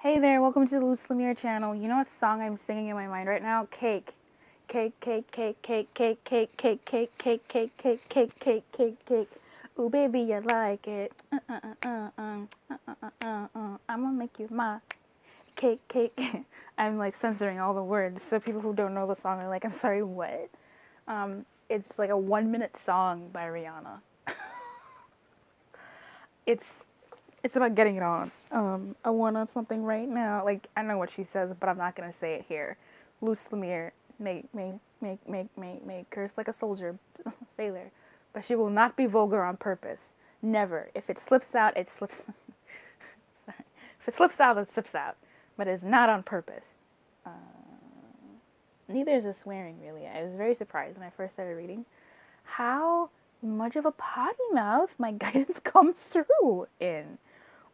Hey there, welcome to the Luz Lemire channel. You know what song I'm singing in my mind right now? Cake. Cake, cake, cake, cake, cake, cake, cake, cake, cake, cake, cake, cake, cake, cake, cake. Ooh, baby, I like it. I'm gonna make you my cake, cake. I'm like censoring all the words, so people who don't know the song are like, I'm sorry, what? It's like a 1 minute song by Rihanna. It's it's about getting it on. I want something right now. Like, I know what she says, but I'm not gonna say it here. Luz Lemire, may curse like a soldier, sailor, but she will not be vulgar on purpose. Never. If it slips out, it slips. Sorry. If it slips out, it slips out, but it's not on purpose. Neither is the swearing, really. I was very surprised when I first started reading how much of a potty mouth my guidance comes through in.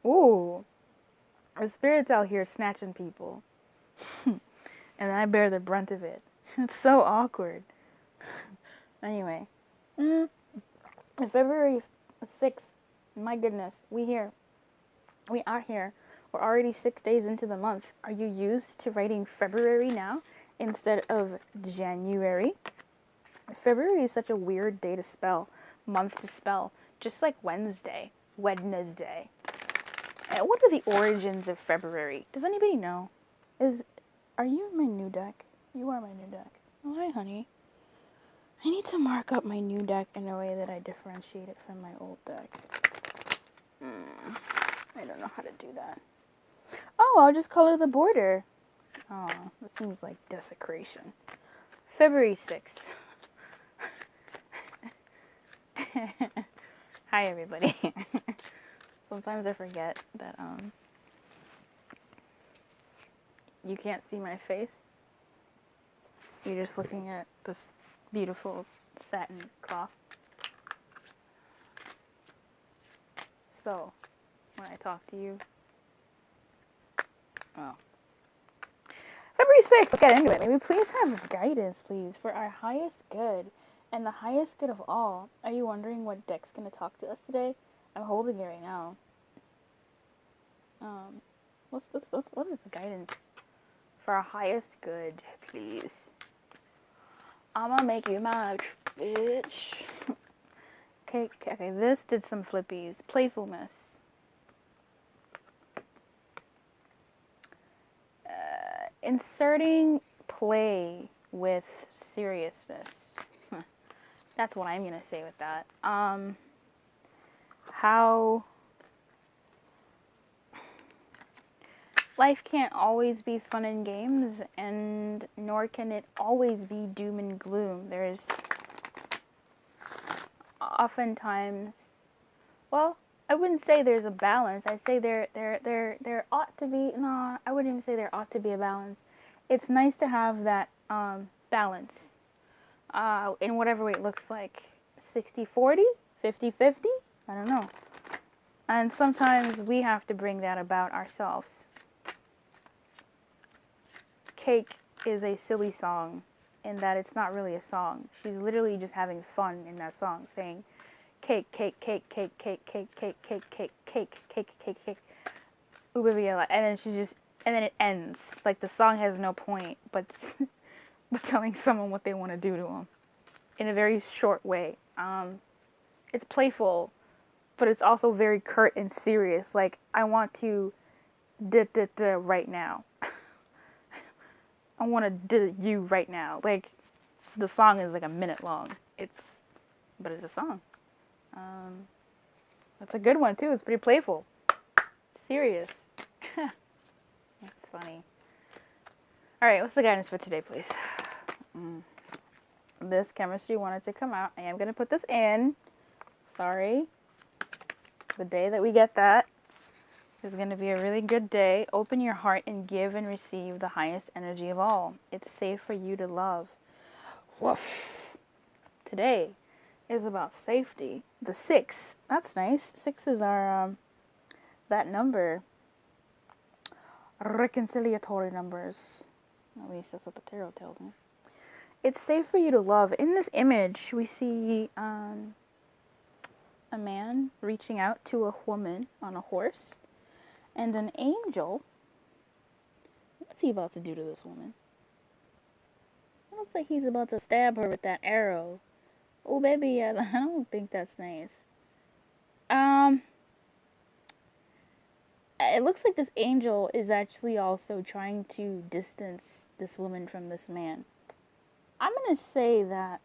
Ooh, the spirits out here snatching people, and I bear the brunt of it. It's so awkward. Anyway, February 6th, my goodness, we are here. We're already 6 days into the month. Are you used to writing February now instead of January? February is such a weird day to spell, month to spell, just like Wednesday. What are the origins of February? Does anybody know? Are you in my new deck? You are my new deck. Oh, hi, honey. I need to mark up my new deck in a way that I differentiate it from my old deck. I don't know how to do that. Oh, I'll just color the border. Oh, that seems like desecration. February 6th. Hi, everybody. Sometimes I forget that you can't see my face. You're just looking at this beautiful satin cloth. So, when I talk to you, well, February 6th, let's get into it. May we please have guidance, please, for our highest good and the highest good of all. Are you wondering what deck's going to talk to us today? I'm holding it right now. What is the guidance for our highest good, please? I'ma make you my bitch. Okay, this did some flippies. Playfulness. Inserting play with seriousness. That's what I'm gonna say with that. How life can't always be fun and games, and nor can it always be doom and gloom. There's oftentimes, well, I wouldn't say there's a balance. I'd say there ought to be, no, I wouldn't even say there ought to be a balance. It's nice to have that balance in whatever way it looks like. 60-40, 50-50, I don't know. And sometimes we have to bring that about ourselves. Cake is a silly song in that it's not really a song. She's literally just having fun in that song, saying cake, cake, cake, cake, cake, cake, cake, cake, cake, cake, cake, cake, cake. Ooh, baby, and then and then it ends. Like the song has no point, but telling someone what they want to do to them in a very short way. It's playful, but it's also very curt and serious. Like, I want to right now. I want to do you right now. Like, the song is like a minute long. But it's a song. That's a good one too. It's pretty playful. Serious. That's funny. Alright, what's the guidance for today, please? This chemistry wanted to come out. I am going to put this in. Sorry. The day that we get that is going to be a really good day. Open your heart and give and receive the highest energy of all. It's safe for you to love. Woof. Today is about safety. The 6. That's nice. 6 is our, that number. Reconciliatory numbers. At least that's what the tarot tells me. It's safe for you to love. In this image, we see a man reaching out to a woman on a horse, and an angel What's he about to do to this woman? It looks like he's about to stab her with that arrow. Oh, baby, I don't think that's nice. It looks like this angel is actually also trying to distance this woman from this man. I'm gonna say that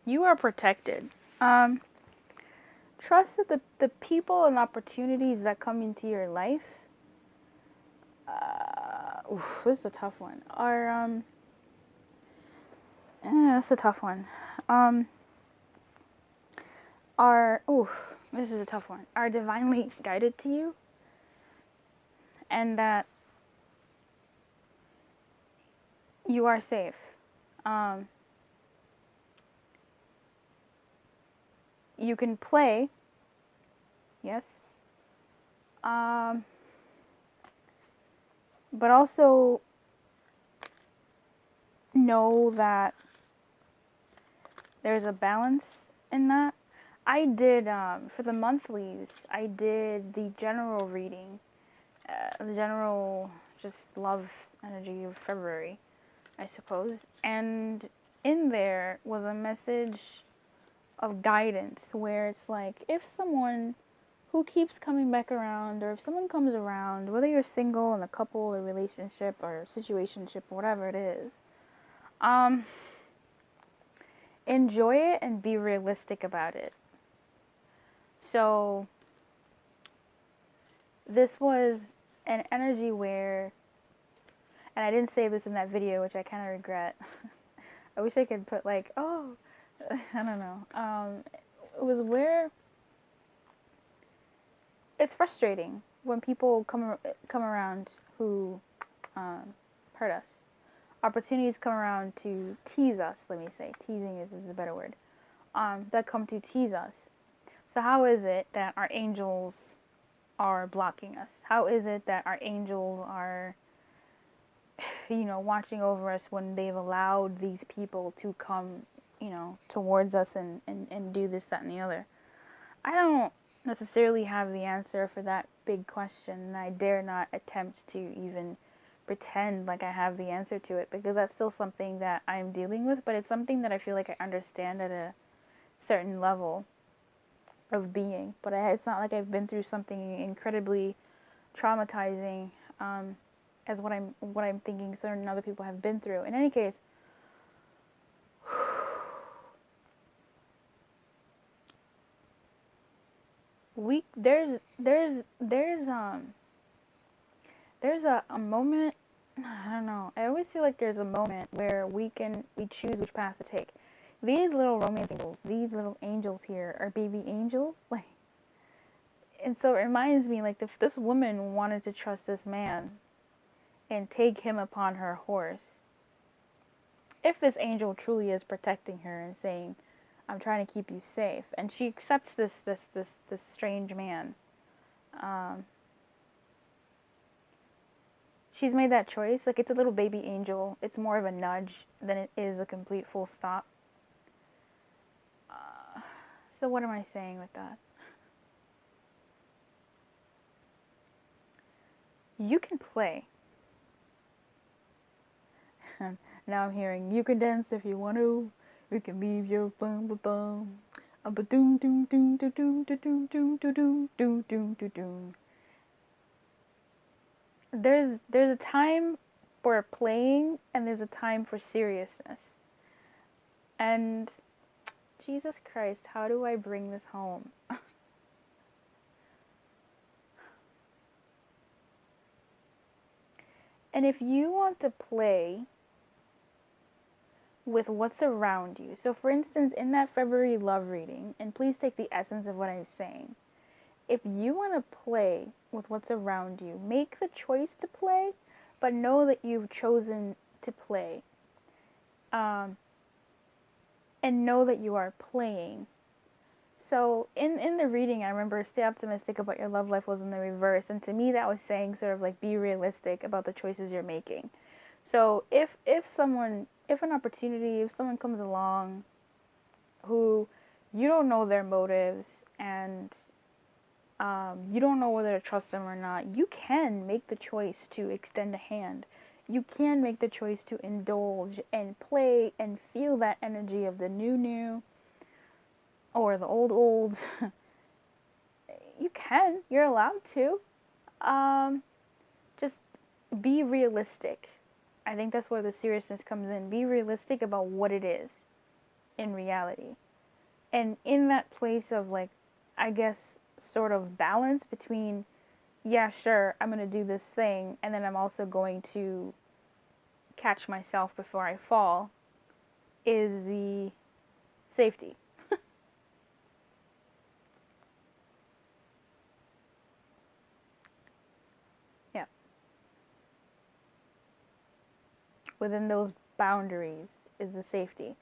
you are protected. Trust that the people and opportunities that come into your life, this is a tough one. That's a tough one. This is a tough one. Are divinely guided to you, and that you are safe. You can play, yes, but also know that there's a balance in that. I did, for the monthlies, I did the general reading, the general just love energy of February, I suppose. And in there was a message of guidance where it's like, if someone who keeps coming back around, or if someone comes around, whether you're single in a couple or relationship or situationship or whatever it is, enjoy it and be realistic about it. So this was an energy where, and I didn't say this in that video, which I kind of regret. I wish I could put like, I don't know. It was where it's frustrating when people come around who hurt us. Opportunities come around to tease us. Let me say, teasing is a better word. That come to tease us. So how is it that our angels are blocking us? How is it that our angels are, watching over us when they've allowed these people to come, towards us and do this, that, and the other? I don't necessarily have the answer for that big question, and I dare not attempt to even pretend like I have the answer to it, because that's still something that I'm dealing with, but it's something that I feel like I understand at a certain level of being. But it's not like I've been through something incredibly traumatizing as what I'm thinking certain other people have been through. In any case, there's a moment, I don't know, I always feel like there's a moment where we choose which path to take. These little romance angels, these little angels here are baby angels, like, and so it reminds me, like, if this woman wanted to trust this man and take him upon her horse, if this angel truly is protecting her and saying, I'm trying to keep you safe, and she accepts this strange man, she's made that choice. Like, it's a little baby angel. It's more of a nudge than it is a complete full stop. So what am I saying with that? You can play. Now I'm hearing, you can dance if you want to. You can leave your bum bum bum. Doom doom doom doom doom doom doom doom doom doom doom doom. There's a time for playing and there's a time for seriousness. And Jesus Christ, how do I bring this home? And if you want to play with what's around you, so for instance, in that February love reading, and please take the essence of what I'm saying, if you want to play with what's around you, make the choice to play, but know that you've chosen to play. And know that you are playing. So in the reading, I remember, stay optimistic about your love life was in the reverse. And to me, that was saying sort of like, be realistic about the choices you're making. So if someone comes along who you don't know their motives and you don't know whether to trust them or not, you can make the choice to extend a hand. you can make the choice to indulge and play and feel that energy of the new or the old. You can. You're allowed to. Just be realistic. I think that's where the seriousness comes in. Be realistic about what it is in reality. And in that place of, like, I guess, sort of balance between, yeah, sure, I'm going to do this thing, and then I'm also going to catch myself before I fall, is the safety. Yeah. Within those boundaries is the safety.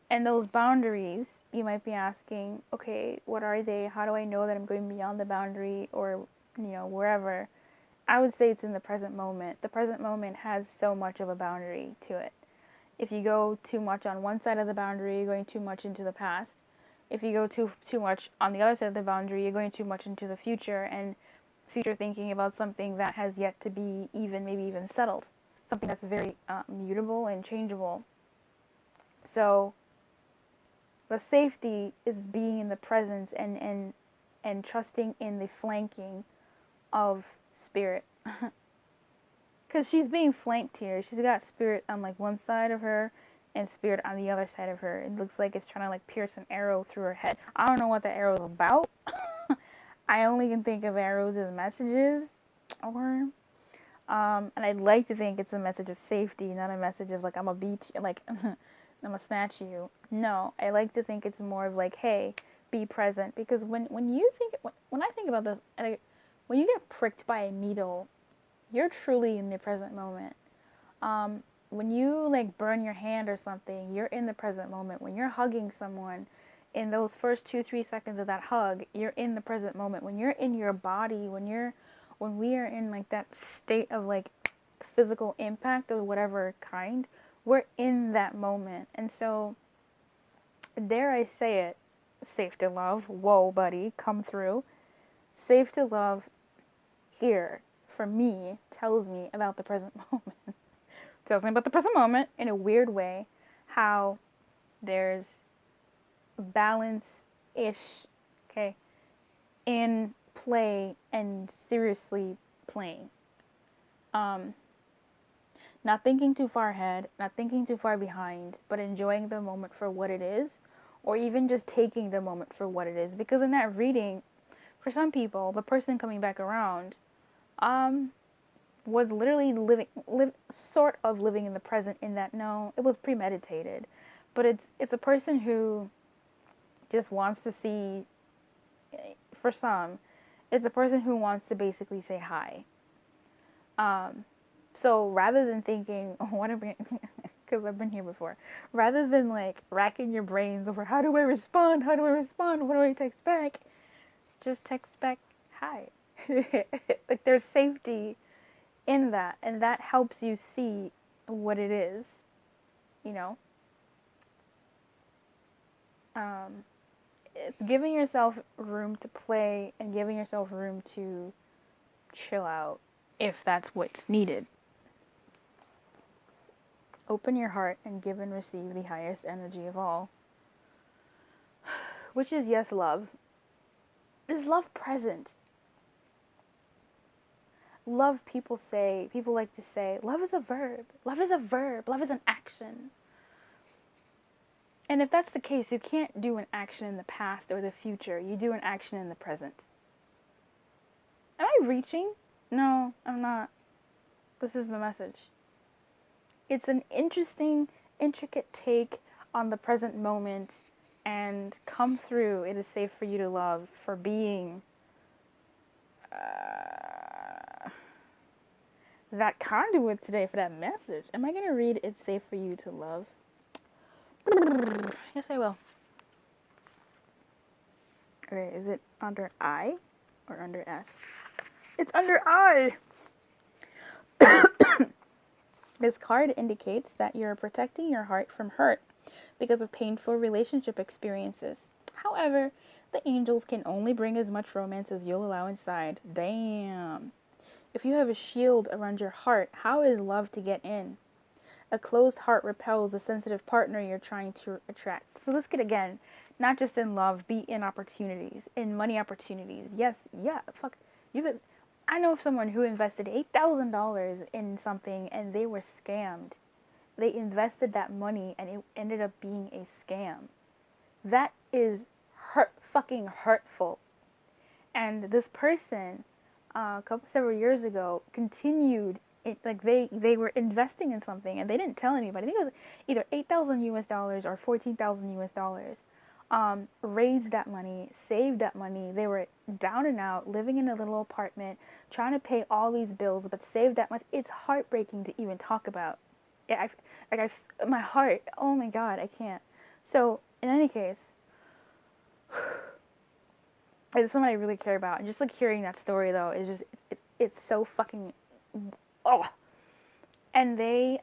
And those boundaries, you might be asking, okay, what are they? How do I know that I'm going beyond the boundary, or, wherever? I would say it's in the present moment. The present moment has so much of a boundary to it. If you go too much on one side of the boundary, you're going too much into the past. If you go too much on the other side of the boundary, you're going too much into the future, and future thinking about something that has yet to be maybe even settled. Something that's very mutable and changeable. So the safety is being in the presence and trusting in the flanking of spirit. Because she's being flanked here. She's got spirit on, like, one side of her and spirit on the other side of her. It looks like it's trying to, like, pierce an arrow through her head. I don't know what the arrow is about. I only can think of arrows as messages. Or and I'd like to think it's a message of safety, not a message of, like, I'm gonna beat you, like, I'm gonna snatch you. No, I like to think it's more of, like, hey, be present. Because when I think about this, when you get pricked by a needle, you're truly in the present moment. When you, like, burn your hand or something, you're in the present moment. When you're hugging someone, in those first 2-3 seconds of that hug, you're in the present moment. When you're in your body, when we are in, like, that state of, like, physical impact of whatever kind, we're in that moment. And so, dare I say it, safe to love, whoa buddy, come through. Safe to love here, for me, tells me about the present moment. Tells me about the present moment in a weird way, how there's balance-ish, okay, in play and seriously playing. Not thinking too far ahead, not thinking too far behind, but enjoying the moment for what it is, or even just taking the moment for what it is. Because in that reading, for some people, the person coming back around, was literally sort of living in the present, in that, no, it was premeditated, but it's a person who just wants to see, for some, it's a person who wants to basically say hi. So rather than thinking, oh, what am I, because I've been here before, rather than, like, racking your brains over how do I respond, what do I text back, just text back hi. Like, there's safety in that, and that helps you see what it is, it's giving yourself room to play and giving yourself room to chill out, if that's what's needed. Open your heart and give and receive the highest energy of all, which is, yes, love. Is love present? Love, people like to say, love is a verb. Love is a verb. Love is an action. And if that's the case, you can't do an action in the past or the future. You do an action in the present. Am I reaching? No, I'm not. This is the message. It's an interesting, intricate take on the present moment, and come through. It is safe for you to love, for being that conduit today for that message. Am I going to read It's Safe for You to Love? Yes, I will. Okay, is it under I or under S? It's under I! This card indicates that you're protecting your heart from hurt because of painful relationship experiences. However, the angels can only bring as much romance as you'll allow inside. Damn. If you have a shield around your heart, how is love to get in? A closed heart repels a sensitive partner you're trying to attract. So let's get again, not just in love, be in opportunities, in money opportunities. Yes, yeah, fuck. You could. I know someone who invested $8,000 in something and they were scammed. They invested that money and it ended up being a scam. That is fucking hurtful. And this person, several years ago, continued it, like they were investing in something and they didn't tell anybody. I think it was either 8,000 US dollars or 14,000 US dollars. Raised that money, saved that money. They were down and out, living in a little apartment, trying to pay all these bills, but saved that much. It's heartbreaking to even talk about. My heart. Oh my God, I can't. So in any case, it's someone I really care about, and just like hearing that story though is just it's so fucking oh. And they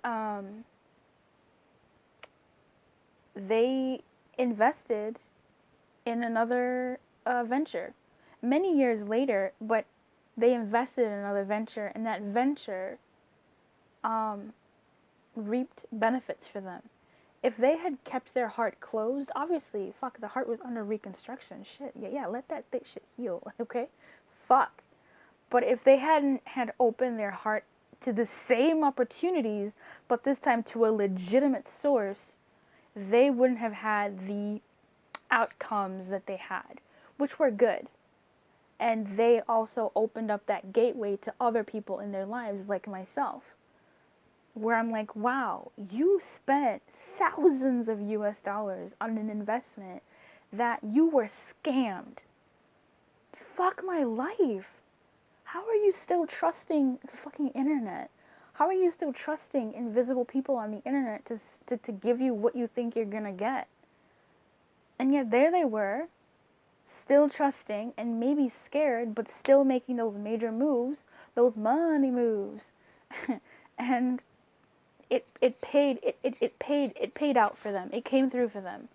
invested in another venture many years later, but they invested in another venture, and that venture reaped benefits for them. If they had kept their heart closed, obviously, fuck, the heart was under reconstruction. Shit, yeah, let that shit heal, okay? Fuck. But if they hadn't had opened their heart to the same opportunities, but this time to a legitimate source, they wouldn't have had the outcomes that they had, which were good. And they also opened up that gateway to other people in their lives, like myself, where I'm like, wow, you spent thousands of US dollars on an investment that you were scammed. Fuck my life. How are you still trusting the fucking internet? How are you still trusting invisible people on the internet to give you what you think you're gonna get? And yet there they were, still trusting and maybe scared, but still making those major moves, those money moves. And it paid out for them. It came through for them.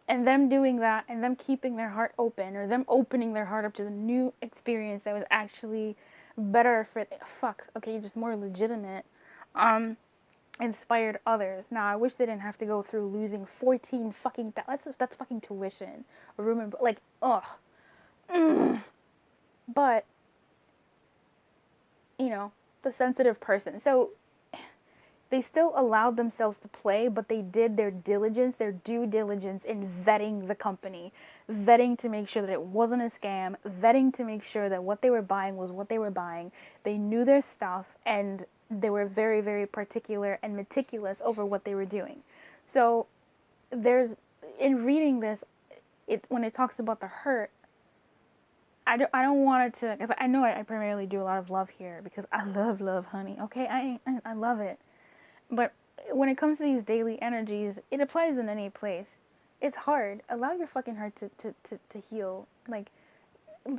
And them doing that, and them keeping their heart open, or them opening their heart up to the new experience that was actually better for just more legitimate, inspired others. Now I wish they didn't have to go through losing 14 fucking that's fucking tuition, a room and like but you know, the sensitive person. So they still allowed themselves to play, but they did their diligence, their due diligence in vetting the company, vetting to make sure that it wasn't a scam, vetting to make sure that what they were buying was what they were buying. They knew their stuff, and they were very, very particular and meticulous over what they were doing. So in reading this, when it talks about the hurt, I don't want it to, because I know I primarily do a lot of love here, because I love, honey, okay? I love it. But when it comes to these daily energies, it applies in any place. It's hard. Allow your fucking heart to heal. Like,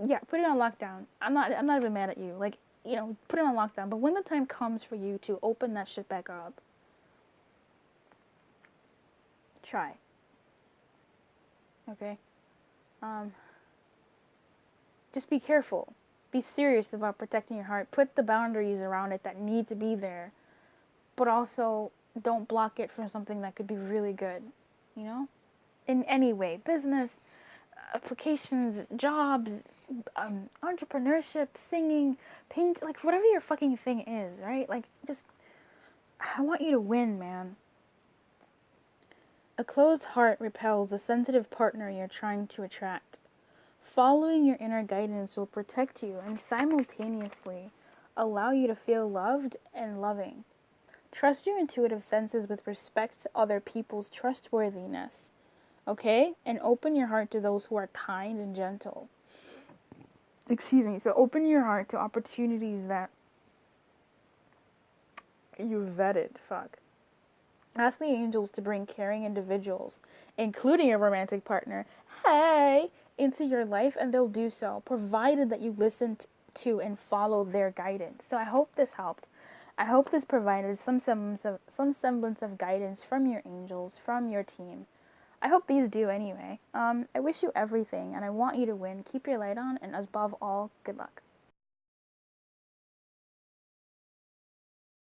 yeah, put it on lockdown. I'm not even mad at you. Like, you know, put it on lockdown. But when the time comes for you to open that shit back up, try. Okay? Just be careful. Be serious about protecting your heart. Put the boundaries around it that need to be there. But also, don't block it from something that could be really good, you know? In any way. Business, applications, jobs, entrepreneurship, singing, paint, like whatever your fucking thing is, right? Like, just, I want you to win, man. A closed heart repels a sensitive partner you're trying to attract. Following your inner guidance will protect you and simultaneously allow you to feel loved and loving. Trust your intuitive senses with respect to other people's trustworthiness, okay? And open your heart to those who are kind and gentle. Excuse me. So open your heart to opportunities that you vetted. Ask the angels to bring caring individuals, including a romantic partner, into your life, and they'll do so, provided that you listen to and follow their guidance. So I hope this helped. I hope this provided some semblance of guidance from your angels, from your team. I hope these do anyway. I wish you everything, and I want you to win. Keep your light on, and above all, good luck.